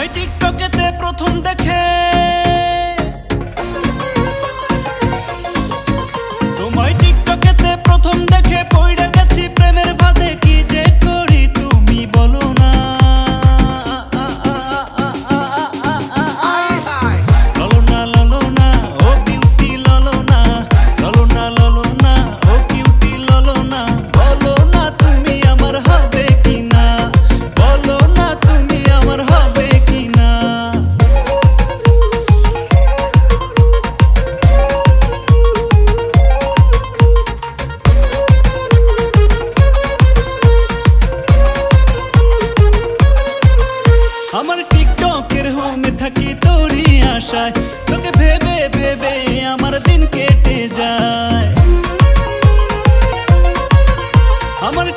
তোমায় টিকটকেতে প্রথম দেখে, তোমায় টিকটকেতে প্রথম দেখে পইড়া গেছি প্রেমের ফাঁদে। কি যে করি তুমি বলো না। ললনা ললনা ও বিউটি ললনা, ললনা ললনা ও কিউটি ললনা, বলো না তুমি আমার হবে কিনা, বলো না তুমি আমার হবে কিনা। আমার টিকটকের হোমে থাকি তোরই আশায়, তোকে ভেবে ভেবে আমার দিন কেটে যায়। আমার